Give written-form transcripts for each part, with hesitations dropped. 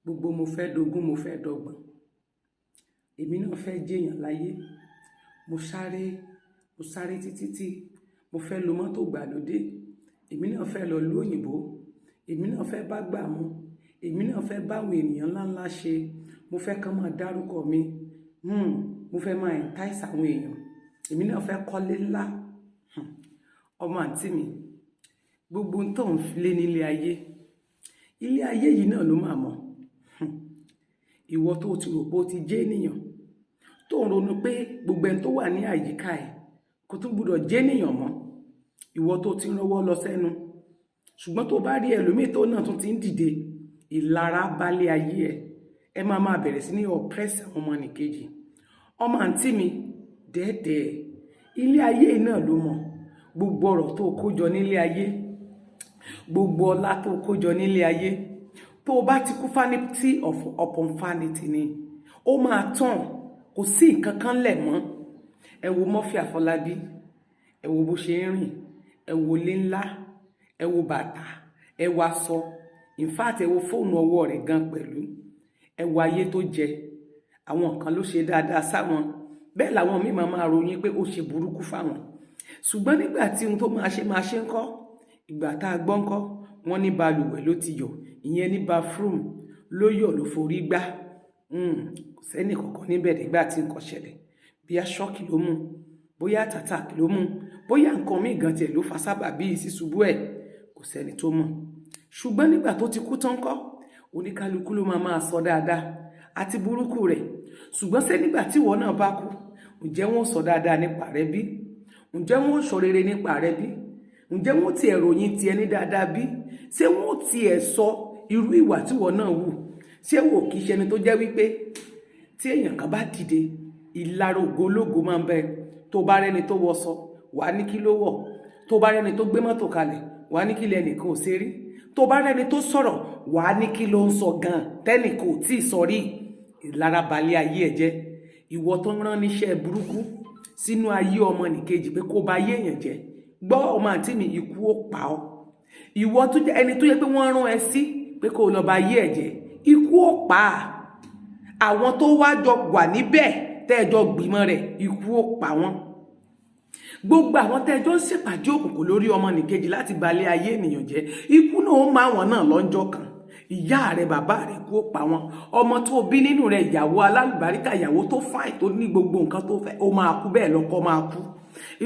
Gbogbo mo fẹ́ dogun mo fẹ́ dọgbọ̀n. Èmi náà fẹ́ jẹ́yàn láyé. Mo sáré títí tí mo fẹ́ lo mọ́tò gbàlódé. Èmi náà fẹ́ lọ ìlú òyìnbó. Èmi náà fẹ́ bá gbà mu. Èmi náà fẹ́ bá àwọn ènìyàn ńláńlá ṣe. Mo fẹ́ kàn máa dárúkọ mi. Mo fẹ́ máa entice àwọn èèyàn. Èmi náà fẹ́ kọ́lé ńlá. Ọmọ àǹtí mi, gbogbo ń tó ń lé nílé ayé. Ilé ayé yìí náà ló máa mọ̀. Ìwọ tó ti rò pé ó ti jẹ́ ènìyàn, tó ń ronú pé gbogbo ẹni tó wà ní àyíká ẹ̀ kò tún gbọdọ̀ jẹ́ ènìyàn mọ́. Ìwọ tó ti rọwọ́ lọ sẹ́nu, ṣùgbọ́n tó bá rí ẹlòmíì tó náà tún ti ń dìde, ìlara balẹ̀ ayé ẹ máa bẹ̀rẹ̀ sí ní oppress àwọn ọmọ nìkejì. Ọmọ àǹtí mi, dẹ́ẹ̀dẹ́ẹ̀, ilé ayé náà ló mọ̀. Gbogbo ọ̀rọ̀ tó kójọ nílé ayé, gbogbo ọlá tó kójọ nílé ayé, tó bá ti kú vanity upon vanity ni, ó máa tán, kò sí nǹkan kan lẹ̀ mọ́. Ẹ wo Murphy Afolabi, ẹ wo bó ṣe ń rìn, ẹ wo ilé ńlá, ẹ wo bàtà, ẹ wo aṣọ, in fact ẹ wo fóònù ọwọ́ rẹ̀ gan pẹ̀lú, ẹ wo ayé tó jẹ. Àwọn kan ló ṣe dáadáa sáwọn, bẹ́ẹ̀ làwọn míì máa ròyìn pé ó ṣe burúkú fáwọn. Ṣùgbọ́n nígbà tí ohun tó máa ṣe ń kọ́, ìgbà tá a gbọ́ ń kọ́, wọ́n ní balùwẹ̀ ló ti yọ̀, ìyẹn ní bathroom ló yọ̀ ló forí gbá. Kò sẹ́ni kankan níbẹ̀ nígbà tí nǹkan ṣẹlẹ̀. Bóyá ṣọ́ọ̀kì ló mú, bóyá àtàtàkì ló mú, bóyá nǹkan míì gan tiẹ̀ ló fa sábàbí ìṣíṣubú ẹ̀, kò sẹ́ni tó mọ̀. Ṣùgbọ́n nígbà tó ti kú tán kọ́, oníkálukú ló máa sọ dáadáa àti burúkú rẹ̀. Ṣùgbọ́n ṣé nígbà tí ìwọ náà bá kú, ǹjẹ́ wọ́n sọ dáadáa nípa rẹ bí? Ǹjẹ́ wọ́n sọ rere nípa rẹ bí? Ǹjẹ́ wọ́n ti ròyìn tiẹ̀ ní dáadáa bí? Ṣé wọ́n ti sọ irú ìwà tí ìwọ náà wù? Ṣé wò kìí ṣe ẹni tó jẹ́ wípé tí èèyàn kan bá dìde, ìlara ògológo máa ń bẹ. Tó bá rẹ́ni tó wọṣọ, wàá ní kí ló wọ̀. Tó bá rẹ́ni tó gbé mọ́tò kalẹ̀, wàá ní kí lẹ́nìkan ò ṣe rí. Tó bá rẹ́ni tó sọ̀rọ̀, wàá ní kí ló ń sọ gan tẹ́nìkan ò tí ì sọ rí. Ìlara balẹ̀ ayé ẹ jẹ́. Ìwọ tó ń rán níṣẹ́ burúkú sínú ayé ọmọ nìkejì pé kó bá ayé èèyàn jẹ́. Gbọ́ ọmọ àǹtí mi, ikú ó pa ọ́. Ìwọ tó jẹ́ ẹni tó yẹ pé wọ́n rán ẹ sí pé kó lọ bá ayé ẹ jẹ́, ikú ó pa á. Àwọn tó wá jọ wà níbẹ̀ tẹ́ẹ̀jọ gbìmọ̀ rẹ̀, ikú ó pa wọ́n. Gbogbo àwọn tẹ́ẹ̀jọ ń ṣèpàdé òkùnkùn lórí ọmọ nìkejì láti balẹ̀ ayé ènìyàn jẹ́, ikú náà ó máa wọn náà lọ́jọ́ kan. Ìyá rẹ̀, bàbá rẹ̀, kú ó pa wọ́n. Ọmọ tó bí nínú rẹ̀, ìyàwó alálùbáríkà, ìyàwó tó fáìn tó ní gbogbo nǹkan tó fẹ́, ó máa kú, bẹ́ẹ̀ lọ́kọ máa kú.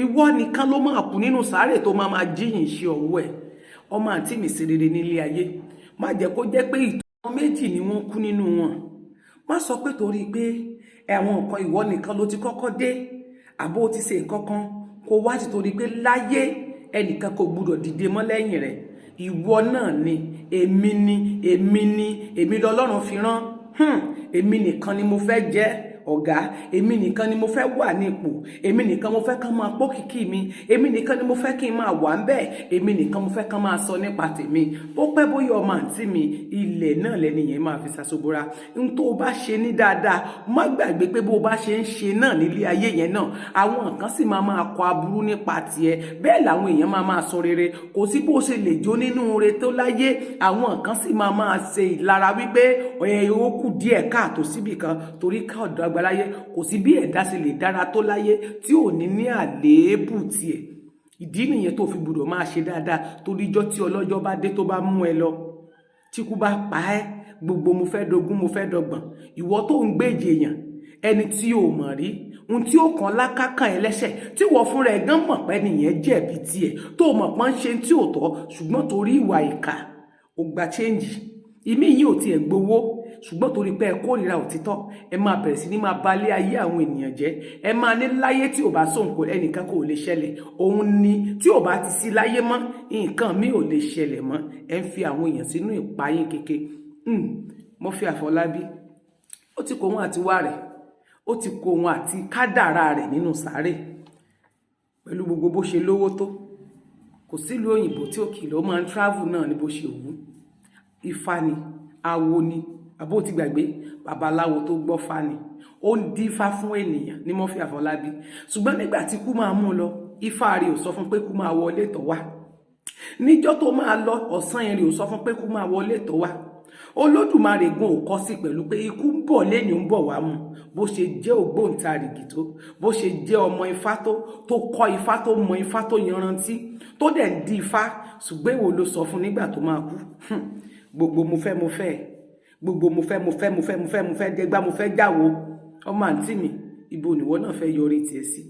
Ìwọ nìkan ló máa kú nínú sàárè tó máa jíyìn ṣe ọwọ́ ẹ̀. Ọmọ àǹtí mi ṣe rere nílé ayé. Má jẹ́ kó jẹ́ pé ìtàn méjì ni wọ́n kú nínú wọn. Má sọ pé torí pé àwọn nǹkan ìwọ nìkan ló ti kọ́kọ́ dé, àbó ti ṣe nǹkan kan kó wá ti torí pé láyé ẹnìkan kò gbúdọ̀ dìde mọ́ lẹ́yìn rẹ̀. Ìwọ náà ni, èmi lọ́lọ́run fi rán. Èmi nìkan ni mo fẹ́ jẹ́ ọ̀gá, èmi nìkan ni mo fẹ́ wà ní ipò, èmi nìkan mo fẹ́ kàn máa pókìkí mi, èmi nìkan ni mo fẹ́ kí n máa wà ń bẹ́ẹ̀, èmi nìkan mo fẹ́ kàn máa sọ nípa tèmi. Bó pẹ́ bóyá ọmọ àǹtí mi, ilẹ̀ náà lẹ́ni yẹn máa fi ṣàṣobora. N tó bá ṣe ní dáadáa, má gbàgbé pé bó bá ṣe ń ṣe náà nílé ayé yẹn náà, àwọn nǹkan sì máa kọ aburú nípa tiẹ̀. Bẹ́ẹ̀ làwọn èèyàn máa sọ rere. Kò sí bó ṣe lè jó nínú ire tó láyé, àwọn nǹkan sì máa ṣe ìlara wípé ó kù díẹ̀ káàtó síbì kan torí ká ọ̀dọ́ àgbà láyé. Kò sí bí ẹ̀dá ṣe lè dára tó láyé tí ò ní àléébù tiẹ̀. Ìdí nìyẹn tó fi gbọ́dọ̀ máa ṣe dáadáa torí ijọ́ tí ọlọ́jọ́ bá dé tó bá mú ẹ lọ, tí kú bá pa ẹ́, gbogbo mo fẹ́ dogun mo fẹ́ dọgbọ̀n. Ìwọ tó ń gbèjì èèyàn, ẹni tí ò mọ̀ rí, ohun tí ó kàn lákàkàn ẹlẹ́ṣẹ̀ tí wọ́n fúnra ẹ̀ gán mọ̀ pé nìyẹn jẹ̀bi tiẹ̀, tó mọ̀ pọ́n ṣe tí ò tọ́, ṣùgbọ́n torí ìwà ìkà ò gba change. Ìmí yìí ò tiẹ̀ gbowó, ṣùgbọ́n torí pé ẹ kórìíra òtítọ́, ẹ máa bẹ̀rẹ̀ sí ní máa balẹ̀ ayé àwọn ènìyàn jẹ́. Ẹ máa ní láyé tí ò bá sóhun ẹnìkan kò lè ṣẹlẹ̀. Òun ni tí ò bá ti sí láyé mọ́, nǹkan mi ò lè ṣẹlẹ̀ mọ́. Ẹ ń fi àwọn èèyàn sínú ìpayín kéke. Murphy Afolabi, ó ti kó wọn àti wá rẹ̀, ó ti kó wọn àti kádàrá rẹ̀ nínú sàárè. Pẹ̀lú gbogbo bó ṣe lówó tó, kò sílùú òyìnbó tí ó kìlọ̀, ó máa ń travel náà ní bó ṣe wù. Ifá ni, awo ni, àbó ti gbàgbé babaláwo tó gbọ́ fá ni. Ó ń dífá fún ènìyàn ní Murphy Afolabi. Ṣùgbọ́n nígbà tí kú máa mú lọ, Ifá rẹ̀ ò sọ fún pé kú máa wọlé tọ̀ wá. Níjọ́ tó máa lọ, ọ̀sán yẹn rẹ̀ ò sọ fún pé kú máa wọlé tọ̀ wá. Olódùmarè gan ò kọ sí pẹ̀lú pé ikú ń bọ̀ lẹ́yìn ń bọ̀ wá mu bó ṣe jẹ́ ògbóǹtarìgì tó, bó ṣe jẹ́ ọmọ ifá tó kọ́ ifá tó mọ ifá tó yanrantí tó dẹ̀ ń di ifá, ṣùgbọ́n èwo ló sọ fún nígbà tó máa kú. Gbogbo mo fẹ́ gbogbo mo fẹ́ dẹgbá mo fẹ́ jáwo. Ọmọ àǹtí mi, ibo nìwọ náà fẹ́ yọrí tiẹ̀ sí?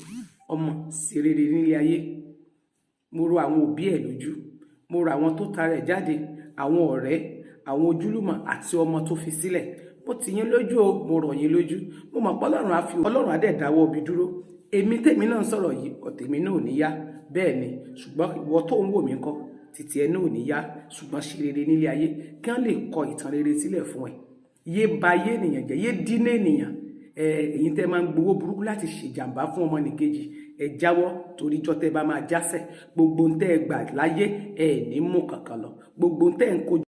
Ọmọ sí rere nílé ayé. Mo rò àwọn òbí ẹ̀ lójú, mo rò àwọn tó tara ẹ̀ jáde, àwọn ọ̀rẹ́, àwọn ojúlùmọ̀ àti ọmọ tó fi sílẹ̀. Mo tì yín lójú o, mo rọ̀ yín lójú. Mo mọ̀ pé Ọlọ́run á dẹ̀ dáwọ́ ibi dúró. Èmi tèmi náà ń sọ̀rọ̀ yìí, ọ̀tẹ̀mi náà ò ní yá. Bẹ́ẹ̀ ni, ṣùgbọ́n ìwọ tó ń wò mí ńkọ́, títí ẹ náà ò ní yá. Ṣùgbọ́n ṣe rere nílé ayé kí wọ́n lè kọ ìtàn rere sílẹ̀ fún ẹ. Yé ba ayé ènìyàn jẹ́, yé dínà ènìyàn. Èyí tẹ́ máa ń gbowó burúkú láti ṣèjàmbá fún ọmọnìkejì, ẹ jáwọ́ torí jọ́ tẹ́ bá máa jásẹ̀. Gbogbo ń tẹ́ ẹ gbà láyé ẹ ní mú kankan lọ. Gbogbo ń tẹ́ ẹ ń kojú